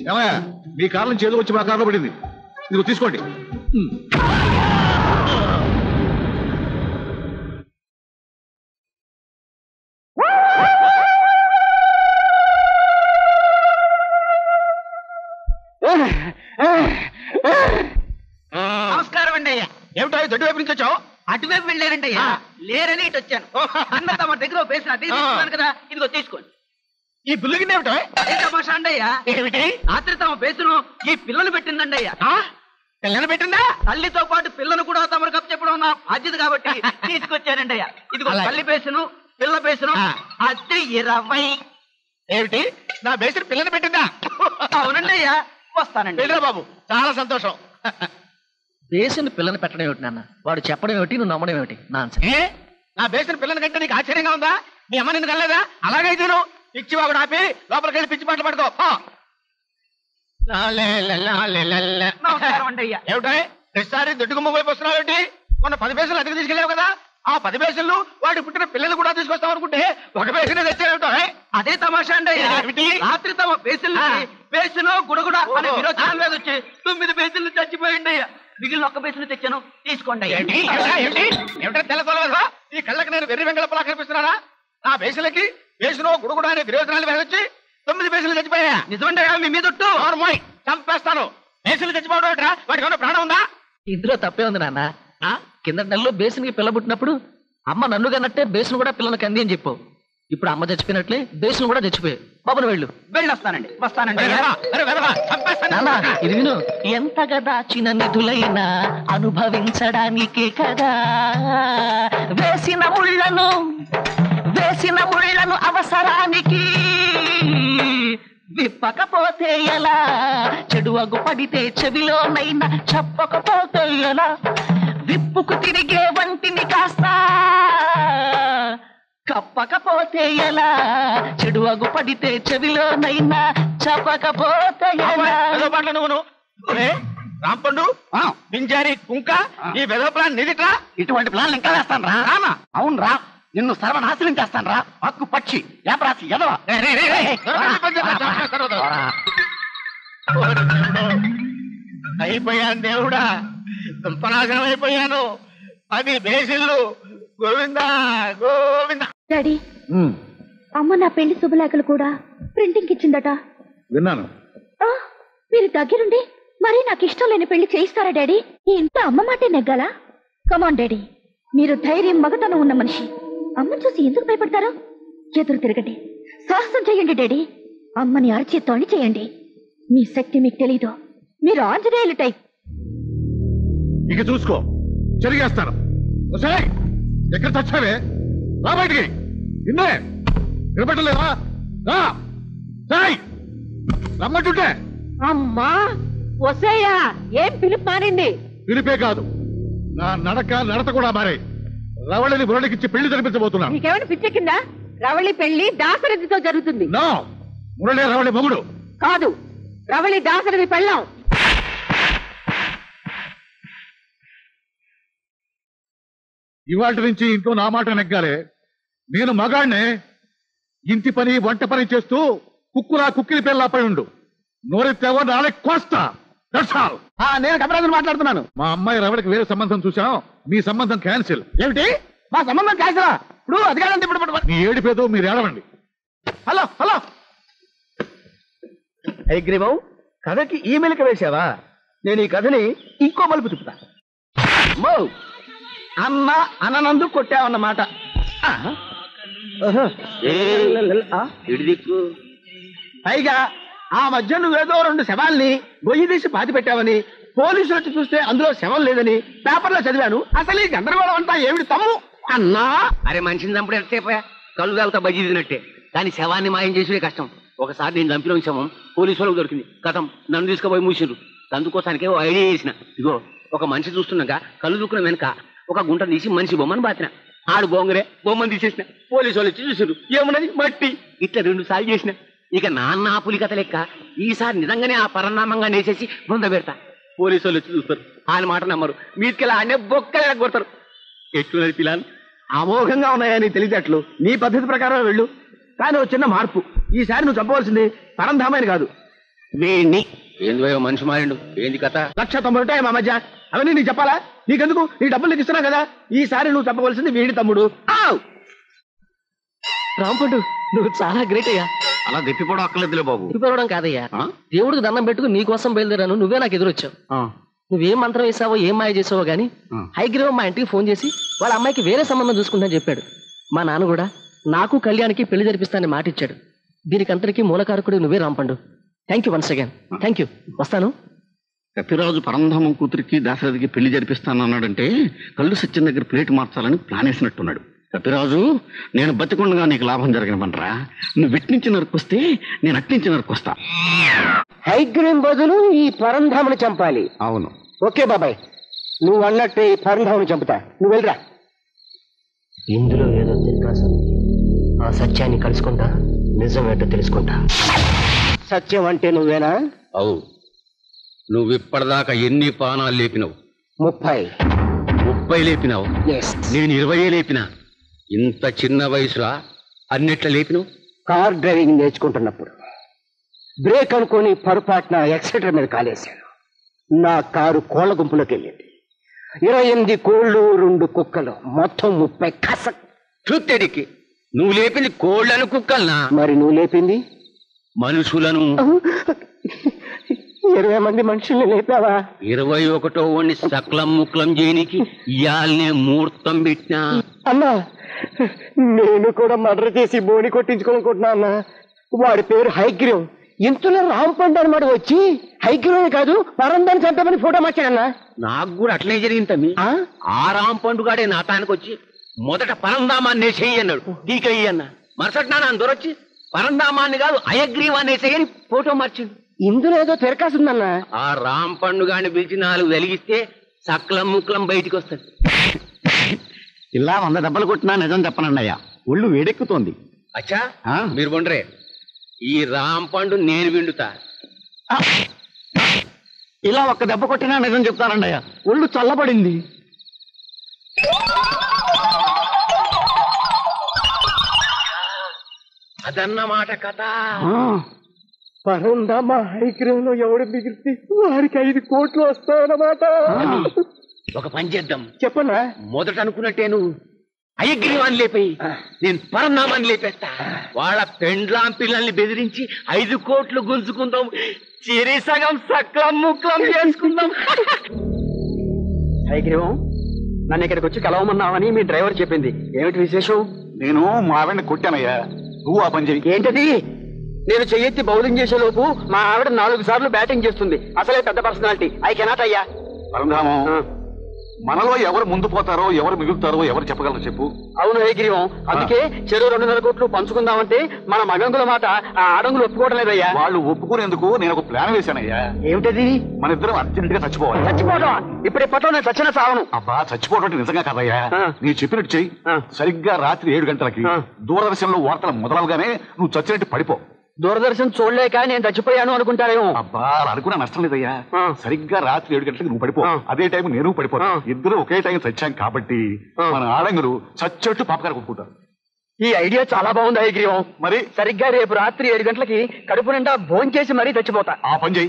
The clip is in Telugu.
ఏమయ్యా మీ కారు నుంచి ఏదో వచ్చి మా కారులో పడింది, ఇదిగో తీసుకోండి. నమస్కారం అండి అయ్యా. ఏమిటో దొడ్డు వైపు నుంచి వచ్చావు? అటువైపు వెళ్ళారండి అయ్యా, లేరని ఇటు వచ్చాను. అన్న తమ దగ్గర పేసిన తీసుకున్నాను కదా, ఇదిగో తీసుకోండి. ఈ బిల్లు కింద ఏమిటో? అదే తమాషా అండి అయ్యా. ఏమిటి? రాత్రి తమ పేసును ఈ పిల్లలు పెట్టిందండి అయ్యా. పిల్లని పెట్టిందా? తల్లితో పాటు పిల్లను కూడా తమరు కప్పు చెప్పడం నా బాధ్యత కాబట్టి తీసుకొచ్చానండి అయ్యా. ఇదిగో తల్లి పేసును పిల్ల పేసును అది 20. ఏమిటి? నా బేసిన పిల్లని పెట్టిందా? అవునండి అయ్యా, వస్తానండి. వెళ్ళరా బాబు, చాలా సంతోషం. బేసిన పిల్లని పెట్టడం ఏమిటి నాన్న? వాడు చెప్పడం ఏమిటి, నువ్వు నమ్మడం ఏమిటి? నా బేసిన పిల్లని కంటే నీకు ఆశ్చర్యంగా ఉందా? మీ అమ్మ నిన్ను కలలేదా? అలాగైతే నువ్వు పిచ్చి వాడు ఆపి లోపలికి వెళ్ళి పిచ్చి పాటలు పడుకో. నమస్కారం అండి అయ్యా. ఏమిటో ప్రతిసారి దొడ్డుకు మొగ్గు వస్తున్నావు ఏమిటి? మొన్న 10 పైసలు అద్దెకు తీసుకెళ్ళావు కదా, ఆ 10 పైసలు వాడి పుట్టిన పిల్లలు కూడా తీసుకొస్తావు అనుకుంటే 1 పైసలు తెచ్చావుటో. అదే తమాషా అండి అయ్యా. రాత్రి తమ పేసులు పేసును గుడగుడ అనే విరోచనం మీద వచ్చి 9 పేసులు చచ్చిపోయింది అయ్యా. మిగిలిన 1 పేసులు తెచ్చాను, తీసుకోండి. ఏమిటో తెల్లతోలవా? ఈ కళ్ళకి నేను వెర్రి వెంగళపలా కనిపిస్తున్నానా? నా పేసులకి పేసును గుడగుడ అనే విరోచనాలు మీద వచ్చి 9 పేసులు చచ్చిపోయా. నిజమండి అయ్యా, మీ మీద చంపేస్తాను. పేసులు చచ్చిపోవడం ఏంట్రా? వాటికి ఏమైనా ప్రాణం ఉందా? ఇందులో తప్పే ఉంది నాన్న. కింద నెలలో బేసిన్కి పిల్ల పుట్టినప్పుడు అమ్మ నన్ను కన్నట్టే బేసిన్ కూడా పిల్లలకి అంది అని చెప్పావు. ఇప్పుడు అమ్మ చచ్చిపోయినట్లే బేసిన్ కూడా చచ్చిపోయావు. బాబును వెళ్ళొస్తానండి. వస్తానండి. నాన్న ఇది విను. ఎంతగా దాచిన నిధులైనా అనుభవించడానికే కదా వేసిన ముళ్ళను అవసరానికి విప్పకపోతే ఎలా, చెడు అగు పడితే చెవిలోనైనా చెప్పకపోతే ఎలా, విప్పుకు తిరిగే వంటిని కాస్త కప్పకపోతే ఎలా, చెడు అగు పడితే చెవిలోనైనా చెప్పకపోతే ఎలా. నువ్వు రాంపండు పింజారి కుంక ఈ వెధ ప్లాన్ నిదిట్రా? ఇటువంటి ప్లాన్ ఇంకా వేస్తాను రా. అవును రా, నిన్ను సర్వనాశనం చేస్తాను రా. హక్కు పక్షి ఏపరాసి ఎదవా. అయిపోయాను దేవుడా, దుంపనాశనం అయిపోయాను. 10 బేసిళ్ళు. గోవిందా గోవిందా. డాడీ, అమ్మ నా పెళ్లి శుభలేఖలు కూడా ప్రింటింగ్ ఇచ్చిందట. విన్నాను. మీరు దగ్గరుండి మరి నాకు ఇష్టం లేని పెళ్లి చేయిస్తారా డాడీ? ఈ ఇంట్లో అమ్మ మాటే నెగ్గాలా? కమాన్ డాడీ, మీరు ధైర్యం మగతనం ఉన్న మనిషి. అమ్మని చూసి ఎందుకు భయపడతారు? ఎదురు తిరగండి, సాహసం చెయ్యండి డాడీ. అమ్మని అరచేత్తోని చేయండి. మీ శక్తి మీకు తెలీదు, మీరు ఆంజనేయులు టైప్. ఇక చూసుకో, చెరిగేస్తాను. ఎక్కడ చచ్చావే? రా బయటికి. నిన్నే వినపట్టలేదా? రమ్మంటుంటే. అమ్మా వసయ్యా, ఏం పిలుపు మారింది? పిలిపే కాదు, నా నడత కూడా మారాయి. రవళిని మురళికిచ్చి పెళ్లి జరిపించబోతున్నా. నీకేమైనా పిచ్చెక్కిందా? రవళి పెళ్లి దాసరథితో జరుగుతుంది. నో, మురళి రవళి మొగుడు కాదు, రవళి దాసరథి పెళ్ళాం. ఇవాటి నుంచి ఇంట్లో నా మాట నెగ్గాలి. నేను మగాడినే. ఇంటి పని వంట పని చేస్తూ కుక్కిలి పిల్లపై ఉండు. నోరెత్తావో నాలే కోస్తా. నేను కమరాజుని మాట్లాడుతున్నాను. మా అమ్మాయి రవళికి వేరే సంబంధం చూసాం, మీ సంబంధం క్యాన్సిల్. ఏమిటి? మా సంబంధం క్యాన్సిల్? ఇప్పుడు అది కాదంటే ఇప్పుడు మీ ఏడిపేదో మీరు ఏడవండి. హలో అగ్రీబాబు, కథకి ఈమెయిల్కి వేసావా? నేను ఈ కథని ఇంకో మలుపు తిప్పుతా. అన్న అనందు కొట్టావన్నమాట. పైగా ఆ మధ్య నువ్వేదో 2 శవాల్ని గొయ్యి తీసి పాతి పెట్టావని, పోలీసులు వచ్చి చూస్తే అందులో శవం లేదని పేపర్లో చదివాను. అసలు ఈ గందరగోళం అంతా ఏమిటి తమ్ము? అన్నా, అరే మనిషిని చంపడం ఎంతసేపు? కలుగాలతో బజ్జీ తినట్టే. కానీ శవాన్ని మాయం చేసేదే కష్టం. ఒకసారి నేను చంపిన శవం పోలీసు వాళ్ళకి దొరికింది. కథం, నన్ను తీసుకుపోయి మూసిండ్రు. అందుకోసానికే ఓ ఐడియా చేసిన. ఇగో, ఒక మనిషి చూస్తున్నాక కళ్ళు దుక్కున వెనక ఒక గుంట తీసి మనిషి బొమ్మను బాతిన. ఆడు బొంగరే బొమ్మను తీసేసిన. పోలీసు వాళ్ళు వచ్చి చూసారు, ఏమున్నది మట్టి. ఇట్లా 2 సార్లు చేసిన. ఇక నాన్న పులి కథ లెక్క ఈసారి నిజంగానే ఆ పరనామంగా నేసేసి బృంద పెడతా. పోలీసు వాళ్ళు వచ్చి చూస్తారు, ఆయన మాట నమ్మరు. మీదికెళ్ళి ఆడనే బొక్కలు కొడతారు. ఎట్లున్నది పిలాన్? అమోఘంగా ఉన్నాయా నీ తెలివితేటలు? నీ పద్ధతి ప్రకారం వెళ్ళు. కానీ ఓ చిన్న మార్పు. ఈసారి నువ్వు చంపవలసింది పరంధామని కాదు, వీడిని. ఏంది భయ్యో మనిషి మారిండు? ఏంది కథ? 190 ఉంటాయి మా మధ్య. అవన్నీ నీకు చెప్పాలా? నీకెందుకు? నీ డబ్బులు నీకు ఇస్తున్నా కదా. ఈసారి నువ్వు చంపవలసింది వీడి తమ్ముడు. రాంపండు నువ్వు చాలా గ్రేట్ అయ్యా. అలా దెప్పిపోవడం అక్కర్లేదులే బాబు. తిప్పిపోవడం కాదయ్యా, దేవుడికి దండం పెట్టుకుని నీ కోసం బయలుదేరాను, నువ్వే నాకు ఎదురొచ్చావు. నువ్వేం మంత్రం వేసావో ఏం మాయ చేసావో గానీ హైగ్రీవం మా ఇంటికి ఫోన్ చేసి వాళ్ళ అమ్మాయికి వేరే సంబంధం చూసుకుందని చెప్పాడు. మా నాన్న కూడా నాకు కళ్యాణ్కి పెళ్లి జరిపిస్తానని మాట ఇచ్చాడు. దీనికంతటికీ మూలకారకుడు నువ్వే Rampandu. Thank you once again. Thank you. వస్తాను. కపిరాజు పరంధామం కూతురికి దాశరథికి పెళ్లి జరిపిస్తానన్నాడంటే కళ్ళు సత్యం దగ్గర ప్లేట్ మార్చాలని ప్లాన్ వేసినట్టున్నాడు. కపిరాజు, నేను బతికుండగా నీకు లాభం జరగనివ్వనరా. నువ్వు విట్నుంచి నరుకొస్తే నేను అట్నుంచి నరుకొస్తా. హైగ్రీవం బదులు ఈ పరంధామని చంపాలి. అవును. ఓకే బాబాయ్, నువ్వు అన్నట్టు ఈ పరంధామని చంపుతా. నువ్వు వెళ్ళరా. ఇందులో ఏదో తిరగాల్సింది. ఆ సత్యాన్ని కలుసుకుంటా, నిజం ఏంటో తెలుసుకుంటా. సత్యం అంటే నువ్వేనా? అవు. నువ్వు ఇప్పటిదాకా ఎన్ని పానాలు లేపినావు? 30 లేపినావు. నేను 20 లేపినా. ఇంత చిన్న వయసులో అన్నిట్లా లేపినావు? కార్ డ్రైవింగ్ నేర్చుకుంటున్నప్పుడు బ్రేక్ అనుకోని పొరపాటున ఎక్సెటర్ మీద కాలేశాను. నా కారు కోళ్ల గుంపులోకి వెళ్ళింది. 28 కోళ్లు, 2 కుక్కలు, మొత్తం 30 కసక్. చూత్తేడికి నువ్వు లేపింది కోళ్లను కుక్కల్నా? మరి నువ్వు లేపింది మనుషులను. 20 మంది మనుషుల్ని లేపావా? 21వ వాడిని సకలం ముక్లం చేయనికి ఇయాలనే ముహూర్తం పెట్టినా. అన్నా, నేను కూడా మర్డర్ చేసి బోని కొట్టించుకోనుకుంటున్నా అన్నా. వాడి పేరు హైగ్రీవం. ఇంతలో రాంపండు అనమాట వచ్చి హైగ్రీవం కాదు పరంధాన్ని చంపమని ఫోటో మార్చాడన్నా. నాకు కూడా అట్లనే జరిగింది తమ్మి. ఆ రాంపండుగాడే నా తానికి వచ్చి మొదట పరంధామాన్ని చెయ్యి అన్నాడు. దీకయ్యి అన్న మరుసటి నాన్న దొరొచ్చి పరంధామాన్ని కాదు అయగ్రీవాన్ని చెయ్యని ఫోటో మార్చిండు. ఇందులో ఏదో తిరకాసుందన్నా. ఆ రాంపండుగాని పిలిచి 4 వెలిగిస్తే సకలం ముక్లం బయటికి వస్తుంది. ఇలా 100 దెబ్బలు కొట్టినా నిజం చెప్పనండి అయ్యా, ఒళ్ళు వేడెక్కుతోంది. అచ్చా మీరు కొండ్రే, ఈ రాంపండు నేను విండుతా. ఇలా 1 దెబ్బ కొట్టినా నిజం చెప్తానండి అయ్యా, ఒళ్ళు చల్లబడింది. అదన్నమాట కథ. పరంధామ హైగ్రీవంలో ఎవడు మిగిలితే వారికి 5 కోట్లు వస్తాయన్నమాట. ఒక పని చేద్దాం. చెప్పన్నా. మొదట అనుకున్నట్టే నువ్వు అయగ్రీవాన్ని లేపేయి, నేను పరంధామాన్ని లేపేస్తా. వాళ్ళ పెండ్లాం పిల్లల్ని బెదిరించి 5 కోట్లు గుంజుకుందాం, చిరి సగం సకలం ముక్లం చేసుకుందాం. హైగ్రీవం, నన్ను ఇక్కడికి వచ్చి కలవమన్నావని మీ డ్రైవర్ చెప్పింది. ఏమిటి విశేషం? నేను మా ఆవిడని కొట్టానయ్యా, నువ్వు ఆ పని చేయి. ఏంటది? నేను చెయ్యెత్తి బౌలింగ్ చేసే లోపు మా ఆవిడ 4 సార్లు బ్యాటింగ్ చేస్తుంది. అసలే పెద్ద పర్సనాలిటీ. ఐ కెనాట్ అయ్యా. పరంధామం, మనలో ఎవరు ముందు పోతారో ఎవరు మిగులుతారో ఎవరు చెప్పగలరు చెప్పు. అవును హైగ్రీవం, అందుకే చెరువు 2.5 కోట్లు పంచుకుందామంటే మన మగంగుల మాట ఆ ఆడంగులు ఒప్పుకోవడం లేదయ్యా. వాళ్ళు ఒప్పుకునేందుకు నేను ఒక ప్లాన్ వేశానయ్యా. ఏమిటది? మన ఇద్దరం అర్జెంట్ గా చచ్చిపోవాలి. చచ్చిపోవడం? ఇప్పటిప్పట్లో నేను చచ్చిన సావను. అబ్బా, చచ్చిపోవడం అంటే నిజంగా కదయ్యా. నీ చెప్పినట్టు చెయ్యి. సరిగ్గా రాత్రి 7 గంటలకి దూరదర్శన్లో వార్తలు మొదలవగానే నువ్వు చచ్చినట్టు పడిపో. దూరదర్శన్ చూడలేక నేను చచ్చిపోయాను అనుకుంటారేమో. అబ్బా, అనుకున్నా నష్టం లేదయ్యా. సరిగ్గా రాత్రి 7 గంటలకు నువ్వు పడిపో, అదే టైం నేను పడిపోతా. ఇద్దరు ఒకే టైం చచ్చాం కాబట్టి మన ఆడంగులు చచ్చట్టు పాపకారు కొట్టుకుంటారు. ఈ ఐడియా చాలా బాగుంది హైగ్రీవం. మరి సరిగ్గా రేపు రాత్రి 7 గంటలకి కడుపు నిండా భోంచేసి మరీ చచ్చిపోతా. ఆ పని చెయ్యి.